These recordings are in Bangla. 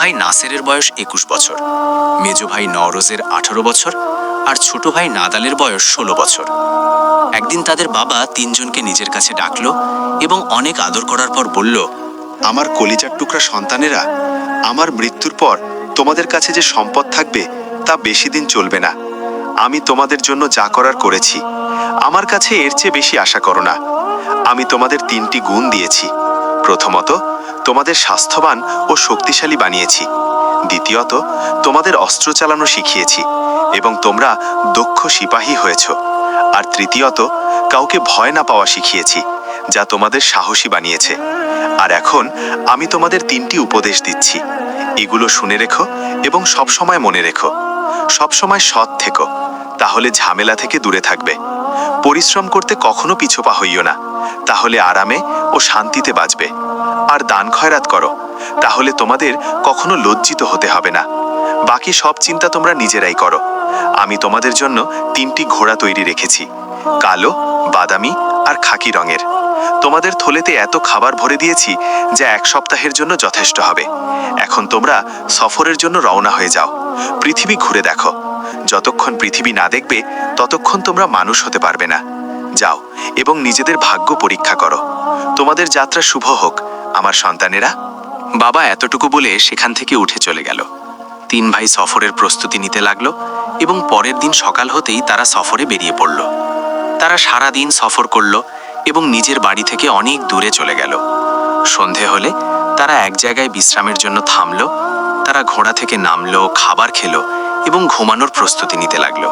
ভাই নাসেরের বয়স 21 বছর, মেজ ভাই নওরোজের 18 বছর আর ছোট ভাই নাদালের বয়স 16 বছর। একদিন তাদের বাবা তিনজনকে নিজের কাছে ডাকলো এবং অনেক আদর করার পর বলল, আমার কলিজার টুকরা সন্তানেরা, আমার মৃত্যুর পর তোমাদের কাছে যে সম্পদ থাকবে তা বেশি দিন চলবে না। আমি তোমাদের জন্য যা করার করেছি, আমার কাছে এর চেয়ে বেশি আশা করো না। আমি তোমাদের 3টি গুণ দিয়েছি। প্রথমত, তোমাদের স্বাস্থ্যবান ও শক্তিশালী বানিয়েছি। দ্বিতীয়ত, তোমাদের অস্ত্র চালানো শিখিয়েছি এবং তোমরা দক্ষ সিপাহী হয়েছ। আর তৃতীয়ত, কাউকে ভয় না পাওয়া শিখিয়েছি, যা তোমাদের সাহসী বানিয়েছে। আর এখন আমি তোমাদের 3টি উপদেশ দিচ্ছি। এগুলো শুনে রেখো এবং সবসময় মনে রেখো। সবসময় সৎ থেকো, তাহলে ঝামেলা থেকে দূরে থাকবে। পরিশ্রম করতে কখনো পিছপা হইও না, তাহলে আরামে ও শান্তিতে বাঁচবে। আর দান খয়রাত করো, তাহলে তোমাদের কখনো লজ্জিত হতে হবে না। বাকি সব চিন্তা তোমরা নিজেরাই করো। আমি তোমাদের জন্য 3টি ঘোড়া তৈরি রেখেছি, কালো, বাদামি আর খাকি রঙের। তোমাদের থলেতে এত খাবার ভরে দিয়েছি যা 1 সপ্তাহের জন্য যথেষ্ট হবে। এখন তোমরা সফরের জন্য রওনা হয়ে যাও। পৃথিবী ঘুরে দেখো। যতক্ষণ পৃথিবী না দেখবে ততক্ষণ তোমরা মানুষ হতে পারবে না। যাও এবং নিজেদের ভাগ্য পরীক্ষা করো। তোমাদের যাত্রা শুভ হোক আমার সন্তানেরা। বাবা এতটুকু বলে সেখান থেকে উঠে চলে গেল। 3 ভাই সফরের প্রস্তুতি নিতে লাগলো এবং পরের দিন সকাল হতেই তারা সফরে বেরিয়ে পড়ল। তারা সারা দিন সফর করল এবং নিজের বাড়ি থেকে অনেক দূরে চলে গেল। সন্ধে হলে তারা এক জায়গায় বিশ্রামের জন্য থামল। তারা ঘোড়া থেকে নামলো, খাবার খেলো এবং ঘুমানোর প্রস্তুতি নিতে লাগলো।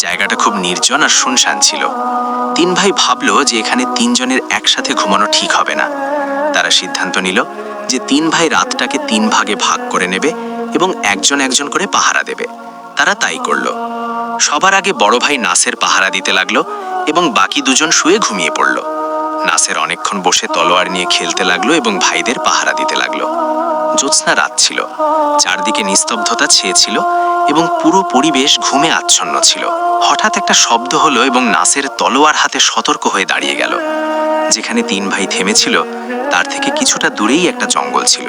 জায়গাটা খুব নির্জন আর শুনশান ছিল। 3 ভাই ভাবলো যে এখানে 3 জনের একসাথে ঘুমানো ঠিক হবে না। তারা সিদ্ধান্ত নিল যে 3 ভাই রাতটাকে 3 ভাগে ভাগ করে নেবে এবং একজন একজন করে পাহারা দেবে। তারা তাই করল। সবার আগে বড় ভাই নাসের পাহারা দিতে লাগলো এবং বাকি 2 জন শুয়ে ঘুমিয়ে পড়ল। নাসের অনেকক্ষণ বসে তলোয়ার নিয়ে খেলতে লাগলো এবং ভাইদের পাহারা দিতে লাগলো। জ্যোৎস্না রাত ছিল, চারদিকে নিস্তব্ধতা ছেয়েছিল এবং পুরো পরিবেশ ঘুমে আচ্ছন্ন ছিল। হঠাৎ একটা শব্দ হলো এবং নাসের তলোয়ার হাতে সতর্ক হয়ে দাঁড়িয়ে গেল। যেখানে 3 ভাই থেমেছিল তার থেকে কিছুটা দূরেই একটা জঙ্গল ছিল,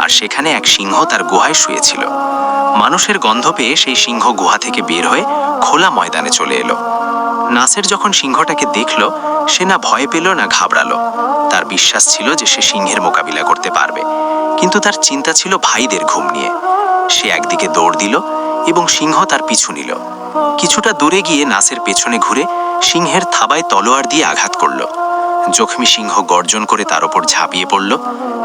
আর সেখানে এক সিংহ তার গুহায় শুয়েছিল। মানুষের গন্ধ পেয়ে সেই সিংহ গুহা থেকে বের হয়ে খোলা ময়দানে চলে এলো। নাসের যখন সিংহটাকে দেখল, সে না ভয় পেল না ঘাবড়ালো। তার বিশ্বাস ছিল যে সে সিংহের মোকাবিলা করতে পারবে, কিন্তু তার চিন্তা ছিল ভাইদের ঘুম নিয়ে। সে একদিকে দৌড় দিল এবং সিংহ তার পিছু নিল। কিছুটা দূরে গিয়ে নাসের পেছনে ঘুরে সিংহের থাবায় তলোয়ার দিয়ে আঘাত করল। জখমি সিংহ গর্জন করে তার ওপর ঝাঁপিয়ে পড়ল।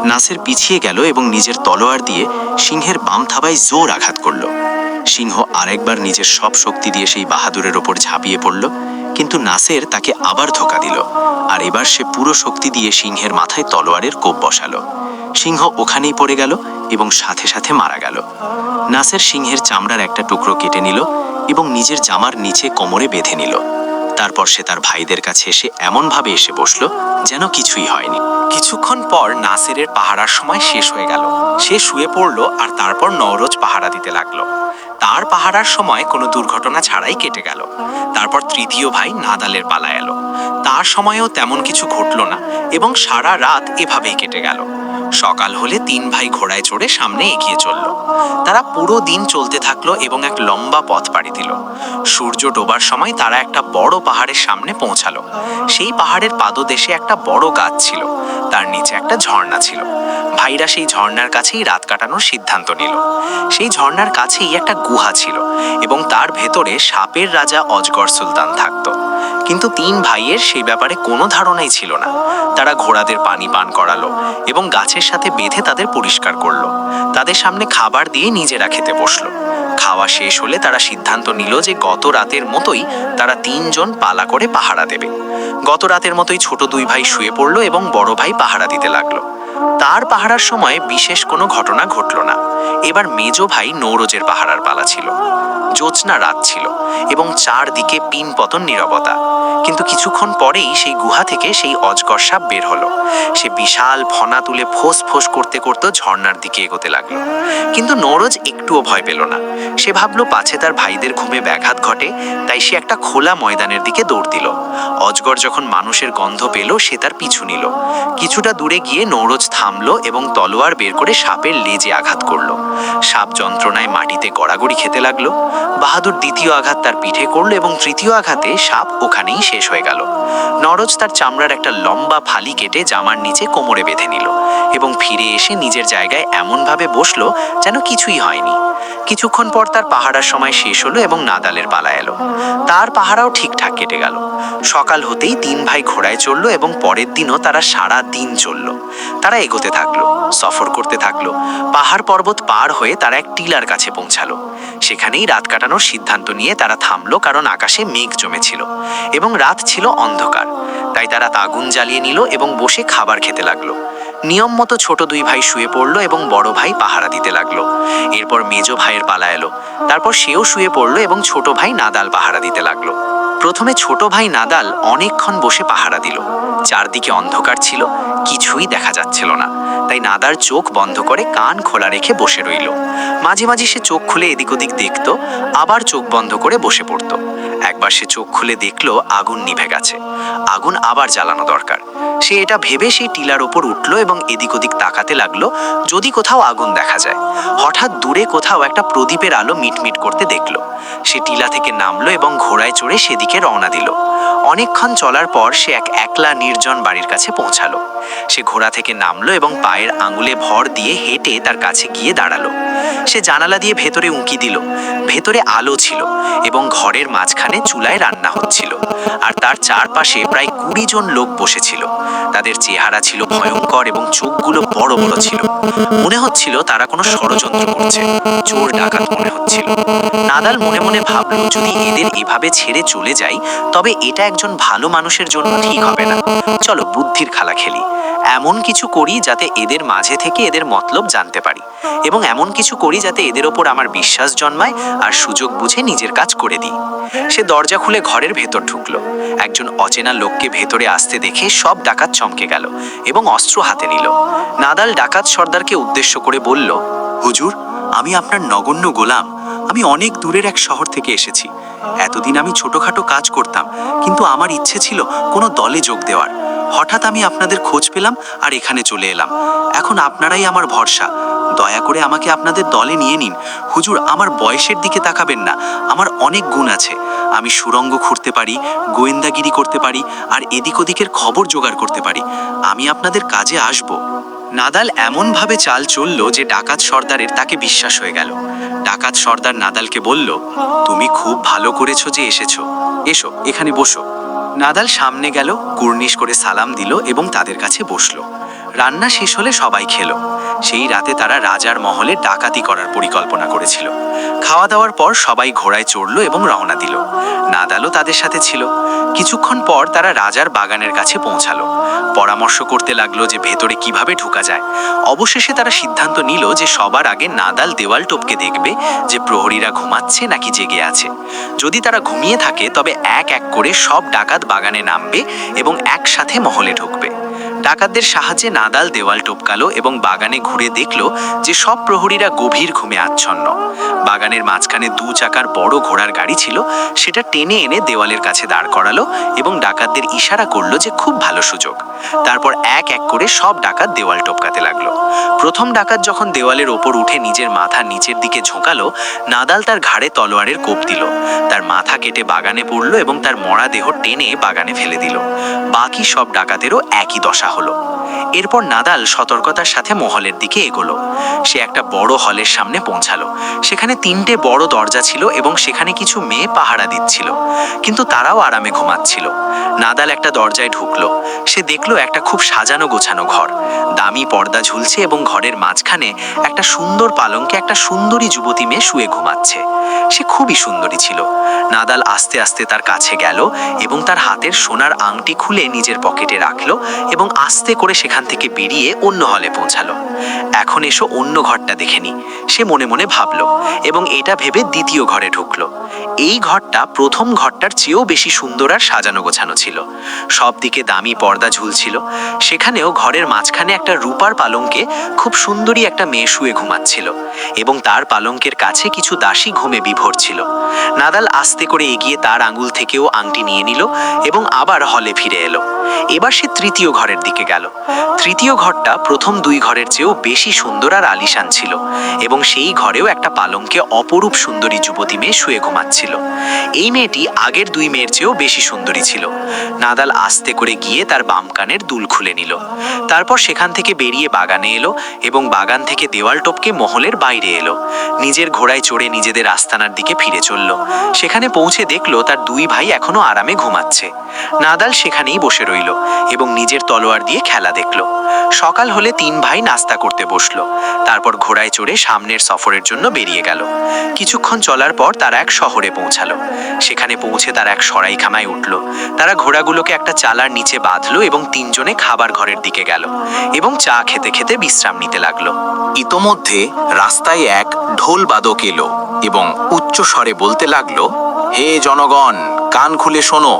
নাসের পিছিয়ে গেল এবং নিজের তলোয়ার দিয়ে সিংহের বাম থাবায় জোর আঘাত করল। সিংহ আরেকবার নিজের সব শক্তি দিয়ে সেই বাহাদুরের ওপর ঝাঁপিয়ে পড়ল, কিন্তু নাসের তাকে আবার ধোঁকা দিল, আর এবার সে পুরো শক্তি দিয়ে সিংহের মাথায় তলোয়ারের কোপ বসালো। সিংহ ওখানেই পড়ে গেল এবং সাথে সাথে মারা গেল। নাসের সিংহের চামড়ার একটা টুকরো কেটে নিল এবং নিজের জামার নিচে কোমরে বেঁধে নিল। তারপর সে তার ভাইদের কাছে এসে এমনভাবে এসে বসল যেন কিছুই হয়নি। কিছুক্ষণ পর নাসেরের পাহারার সময় শেষ হয়ে গেল। সে শুয়ে পড়ল আর তারপর নওরোজ পাহারা দিতে লাগলো। তার পাহারার সময় কোনো দুর্ঘটনা ছাড়াই কেটে গেল। তারপর 3য় ভাই নাদালের পালা এলো। তার সময়েও তেমন কিছু ঘটল না এবং সারা রাত এভাবেই কেটে গেল। সকাল হলে 3 ভাই ঘোড়ায় চড়ে সামনে এগিয়ে চলল। তারা পুরো দিন চলতে থাকলো এবং এক লম্বা পথ পাড়ি দিল। সূর্য ডোবার সময় তারা একটা বড় পাহাড়ের সামনে পৌঁছালো। সেই পাহাড়ের পাদদেশে একটা বড় গাছ ছিল, তার নিচে একটা ঝর্ণা ছিল। ভাইরা সেই ঝর্ণার কাছেই রাত কাটানোর সিদ্ধান্ত নিল। সেই ঝর্ণার কাছেই একটা গুহা ছিল এবং তার ভেতরে সাপের রাজা অজগর সুলতান থাকত। কিন্তু 3 ভাইয়ের সেই ব্যাপারে কোনো ধারণাই ছিল না। তারা ঘোড়াদের পানি পান করালো এবং গাছের সাথে বেঁধে তাদের পরিষ্কার করলো। তাদের সামনে খাবার দিয়ে নিজেরা খেতে বসলো। খাওয়া শেষ হলে তারা সিদ্ধান্ত নিল যে গত রাতের মতোই তারা 3 জন পালা করে পাহারা দেবে। গত রাতের মতোই ছোট 2 ভাই শুয়ে পড়লো এবং বড় ভাই পাহারা দিতে লাগলো। তার পাহারার সময় বিশেষ কোনো ঘটনা ঘটল না। এবার মেজ ভাই নওরোজের পাহারার পালা ছিল। জ্যোৎস্না রাত ছিল এবং চারদিকে পিনপতন নীরবতা। কিন্তু কিছুক্ষণ পরেই সেই গুহা থেকে সেই অজগর সাপ বের হলো। সে বিশাল ফনা তুলে ফোঁস ফোঁস করতে করতে ঝর্ণার দিকে এগোতে লাগলো। কিন্তু নওরোজ একটুও ভয় পেল না। সে ভাবলো পাছে তার ভাইদের ঘুমে ব্যাঘাত ঘটে, তাই সে একটা খোলা ময়দানের দিকে দৌড় দিল। অজগর যখন মানুষের গন্ধ পেল সে তার পিছু নিল। কিছুটা দূরে গিয়ে নওরোজ থামলো এবং তলোয়ার বের করে সাপের লেজে আঘাত করলো। সাপ যন্ত্রণায় মাটিতে গড়াগড়ি খেতে লাগলো। বাহাদুর দ্বিতীয় আঘাত তার পিঠে করলো এবং তৃতীয় আঘাতে সাপ ওখানেই শেষ হয়ে গেল। নরজ তার চামড়ার একটা লম্বা ফালি কেটে জামার নিচে কোমরে বেঁধে নিল এবং ফিরে এসে নিজের জায়গায় এমনভাবে বসলো যেন কিছুই হয়নি। কিছুক্ষণ পর তার পাহারার সময় শেষ হলো এবং নাদালের পালা এলো। তার পাহারাও ঠিকঠাক কেটে গেল। সকাল হতেই তিন ভাই ঘোড়ায় চললো এবং পরের দিনও তারা সারা দিন চলল। তারা এগোতে থাকলো, সফর করতে থাকলো। পাহাড় পর্বত পার হয়ে তারা এক টিলার কাছে পৌঁছালো। সেখানেই রাত কাটানোর সিদ্ধান্ত নিয়ে তারা থামলো, কারণ আকাশে মেঘ জমেছিল এবং রাত ছিল অন্ধকার। তাই তারা আগুন জ্বালিয়ে নিল এবং বসে খাবার খেতে লাগলো। নিয়ম মতো ছোট দুই ভাই শুয়ে পড়লো এবং বড় ভাই পাহারা দিতে লাগলো। এরপর মেজ ভাইয়ের পালা এলো। তারপর সেও শুয়ে পড়লো এবং ছোট ভাই নাদাল পাহারা দিতে লাগলো। প্রথমে ছোট ভাই নাদাল অনেকক্ষণ বসে পাহারা দিল। চারদিকে অন্ধকার ছিল, কিছুই দেখা যাচ্ছিল না। তাই নাদাল চোখ বন্ধ করে কান খোলা রেখে বসে রইল। মাঝে মাঝে সে চোখ খুলে এদিক ওদিক দেখতো, আবার চোখ বন্ধ করে বসে পড়তো। একবার সে চোখ খুলে দেখলো আগুন নিভে গেছে। আগুন আবার জ্বালানো দরকার। সে এটা ভেবে সেই টিলার ওপর উঠলো এবং এদিক ওদিক তাকাতে লাগলো যদি কোথাও আগুন দেখা যায়। হঠাৎ দূরে কোথাও একটা প্রদীপের আলো মিটমিট করতে দেখলো। সে টিলা থেকে নামলো এবং ঘোড়ায় চড়ে সেদিকে রওনা দিল। অনেকক্ষণ চলার পর সে এক একলা নির্জন বাড়ির কাছে পৌঁছালো। সে ঘোড়া থেকে নামলো এবং পায়ের আঙুলে ভর দিয়ে হেঁটে তার কাছে গিয়ে দাঁড়ালো। সে জানালা দিয়ে ভেতরে উঁকি দিল। ভেতরে আলো ছিল এবং ঘরের মাঝখানে চুলায় রান্না হচ্ছিল। আর তার চারপাশে প্রায় 20 জন লোক বসেছিল। তাদের চেহারা ছিল ভয়ঙ্কর এবং চোখগুলো বড় বড় ছিল। মনে হচ্ছিল তারা কোনো ষড়যন্ত্র করছে, চোর ডাকাত মনে হচ্ছিল। নাদাল মনে মনে ভাবল, যদি এদের এভাবে ছেড়ে চলে যাই তবে এটা একজন ভালো মানুষের জন্য ঠিক হবে না। চলো বুদ্ধির খেলা খেলি। এমন কিছু করি যাতে এদের মাঝে থেকে এদের মতলব জানতে পারি, এবং এমন কিছু করি যাতে এদের ওপর আমার বিশ্বাস জন্মায় আর সুযোগ বুঝে নিজের কাজ করে দিই। সে দরজা খুলে ঘরের ভেতর ঢুকলো। একজন অচেনা লোককে ভেতরে আসতে দেখে সব ডাকাত চমকে গেল এবং অস্ত্র হাতে নিল। নাদাল ডাকাত সর্দারকে উদ্দেশ্য করে বলল, হুজুর, আমি আপনার নগণ্য গোলাম। আমি অনেক দূরের এক শহর থেকে এসেছি। এতদিন আমি ছোটখাটো কাজ করতাম, কিন্তু আমার ইচ্ছে ছিল কোনো দলে যোগ দেওয়ার। হঠাৎ আমি আপনাদের খোঁজ পেলাম আর এখানে চলে এলাম। এখন আপনারাই আমার ভরসা। দয়া করে আমাকে আপনাদের দলে নিয়ে নিন। হুজুর, আমার বয়সের দিকে তাকাবেন না। আমার অনেক গুণ আছে। আমি সুড়ঙ্গ খুঁড়তে পারি, গোয়েন্দাগিরি করতে পারি আর এদিক ওদিকের খবর জোগাড় করতে পারি। আমি আপনাদের কাজে আসব। নাদাল এমনভাবে চাল চলল যে ডাকাত সর্দারের তাকে বিশ্বাস হয়ে গেল। ডাকাত সর্দার নাদালকে বলল, তুমি খুব ভালো করেছো যে এসেছো। এসো, এখানে বসো। নাদাল সামনে গেল, কুর্নিশ করে সালাম দিল এবং তাদের কাছে বসলো। রান্না শেষ হলে সবাই খেলো। সেই রাতে তারা রাজার মহলে ডাকাতি করার পরিকল্পনা করেছিল। খাওয়া দাওয়ার পর সবাই ঘোড়ায় চড়ল এবং রওনা দিল। নাদালও তাদের সাথে ছিল। কিছুক্ষণ পর তারা রাজার বাগানের কাছে পৌঁছালো। পরামর্শ করতে লাগলো যে ভেতরে কিভাবে ঢোকা যায়। অবশেষে তারা সিদ্ধান্ত নিল যে সবার আগে নাদাল দেওয়াল টপকে দেখবে যে প্রহরীরা ঘুমাচ্ছে নাকি জেগে আছে। যদি তারা ঘুমিয়ে থাকে তবে এক এক করে সব ডাকাত বাগানে নামবে এবং একসাথে মহলে ঢুকবে। ডাকাতদের সাহায্যে নাদাল দেওয়াল টপকালো এবং বাগানে ঘুরে দেখলো যে সব প্রহরীরা গভীর ঘুমে আচ্ছন্ন। বাগানের মাঝখানে 2 চাকার বড় ঘোড়ার গাড়ি ছিল। সেটা টেনে এনে দেওয়ালের কাছে দাঁড় করালো এবং ডাকাতদের ইশারা করলো যে খুব ভালো সুযোগ। তারপর এক এক করে সব ডাকাত দেওয়াল টপকাতে লাগলো। প্রথম ডাকাত যখন দেওয়ালের ওপর উঠে নিজের মাথা নিচের দিকে ঝোঁকালো, নাদাল তার ঘাড়ে তলোয়ারের কোপ দিল। তার মাথা কেটে বাগানে পড়লো এবং তার মরা দেহ টেনে বাগানে ফেলে দিল। বাকি সব ডাকাতেরও একই দশা হলো। এরপর নাদাল সতর্কতার সাথে মহলের দিকে এগোলো। সে একটা বড় হলের সামনে পৌঁছালো। সেখানে 3টে বড় দরজা ছিল এবং সেখানে কিছু মেয়ে পাহারা দিচ্ছিল, কিন্তু তারাও আরামে ঘুমাচ্ছিল। নাদাল একটা দরজায় ঢুকলো। সে দেখলো একটা খুব সাজানো গোছানো ঘর। দামি পর্দা ঝুলছে এবং ঘরের মাঝখানে একটা সুন্দর পালঙ্কে একটা সুন্দরী যুবতী মেয়ে শুয়ে ঘুমাচ্ছে। সে খুবই সুন্দরী ছিল। নাদাল আস্তে আস্তে তার কাছে গেল এবং তার হাতের সোনার আংটি খুলে নিজের পকেটে রাখলো এবং আস্তে করে সেখান থেকে বেরিয়ে অন্য হলে পৌঁছালো। এখন এসো অন্য ঘরটা দেখে নি, সে মনে মনে ভাবলো এবং এটা ভেবে দ্বিতীয় ঘরে ঢুকলো। এই ঘরটা প্রথম ঘরটার চেয়েও বেশি সুন্দর আর সাজানো গোছানো ছিল। সব দিকে দামি পর্দা ঝুলছিল। সেখানেও ঘরের মাঝখানে একটা রূপার পালঙ্কে খুব সুন্দরী একটা মেয়ে শুয়ে ঘুমাচ্ছিল এবং তার পালঙ্কের কাছে কিছু দাসী ঘুমে বিভোর ছিল। নাদাল আস্তে করে এগিয়ে তার আঙুল থেকেও আংটি নিয়ে নিল এবং আবার হলে ফিরে এলো। এবার সে তৃতীয় ঘরের দিকে গেল। তৃতীয় ঘরটা প্রথম দুই ঘরের চেয়েও বেশি সুন্দর আর আলিশান ছিল, এবং সেই ঘরেও একটা পালঙ্কে অপরূপ সুন্দরী যুবতী মেয়ে শুয়ে ঘুমাচ্ছিল। এই মেয়েটি আগের দুই মেয়ের চেয়েও বেশি সুন্দরী ছিল। নাদাল আস্তে করে গিয়ে তার বাম কানের দুল খুলে নিল। তারপর সেখান থেকে বেরিয়ে বাগানে এলো এবং বাগান থেকে দেওয়াল টপকে মহলের বাইরে এলো। নিজের ঘোড়ায় চড়ে নিজেদের আস্তানার দিকে ফিরে চলল। সেখানে পৌঁছে দেখলো তার দুই ভাই এখনো আরামে ঘুমাচ্ছে। নাদাল সেখানেই বসে রইল এবং নিজের তলোয়ার দিয়ে খেলা দেখল। সকাল হলে তিন ভাই নাস্তা করতে বসলো। তারপর ঘোড়ায় চড়ে সামনের সফরের জন্য বেরিয়ে গেল। কিছুক্ষণ চলার পর তারা এক শহরে পৌঁছালো। সেখানে পৌঁছে তারা এক সরাইখানায় উঠল। তারা ঘোড়াগুলোকে একটা চালার নিচে বাঁধলো এবং তিনজনে খাবার ঘরের দিকে গেল এবং চা খেতে খেতে বিশ্রাম নিতে লাগলো। ইতোমধ্যে রাস্তায় এক ঢোল বাদক এলো এবং উচ্চ স্বরে বলতে লাগলো, হে জনগণ, কান খুলে শোনো।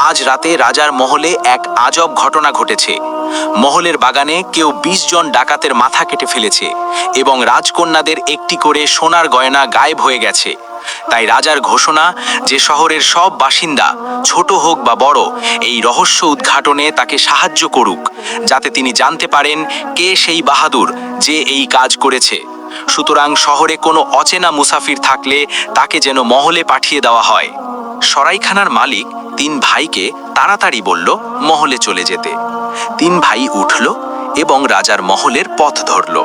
আজ রাতে রাজার মহলে এক আজব ঘটনা ঘটেছে। মহলের বাগানে কেউ 20 জন ডাকাতের মাথা কেটে ফেলেছে এবং রাজকন্যাদের একটি করে সোনার গয়না গায়েব হয়ে গেছে। তাই রাজার ঘোষণা যে শহরের সব বাসিন্দা, ছোট হোক বা বড়, এই রহস্য উদ্ঘাটনে তাকে সাহায্য করুক, যাতে তিনি জানতে পারেন কে সেই বাহাদুর যে এই কাজ করেছে। সুতরাং শহরে কোনো অচেনা মুসাফির থাকলে তাকে যেন মহলে পাঠিয়ে দেওয়া হয়। সরাইখানার মালিক তিন ভাইকে তাড়াতাড়ি বলল মহলে চলে যেতে। তিন ভাই উঠল এবং রাজার মহলের পথ ধরল।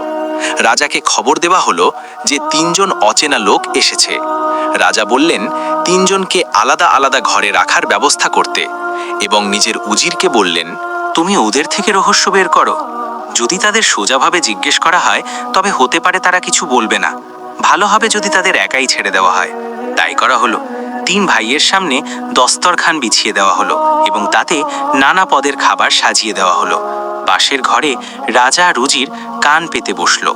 রাজাকে খবর দেওয়া হলো যে তিনজন অচেনা লোক এসেছে। রাজা বললেন তিনজনকে আলাদা আলাদা ঘরে রাখার ব্যবস্থা করতে এবং নিজের উজিরকে বললেন, তুমি ওদের থেকে রহস্য বের করো। যদি তাদের সোজাভাবে জিজ্ঞেস করা হয় তবে হতে পারে তারা কিছু বলবে না। ভালো হবে যদি তাদের একাই ছেড়ে দেওয়া হয়। তাই করা হলো। তিন ভাইয়ের সামনে দস্তরখান বিছিয়ে দেওয়া হলো এবং তাতে নানা পদের খাবার সাজিয়ে দেওয়া হলো। পাশের ঘরে রাজা আর উজির কান পেতে বসলো।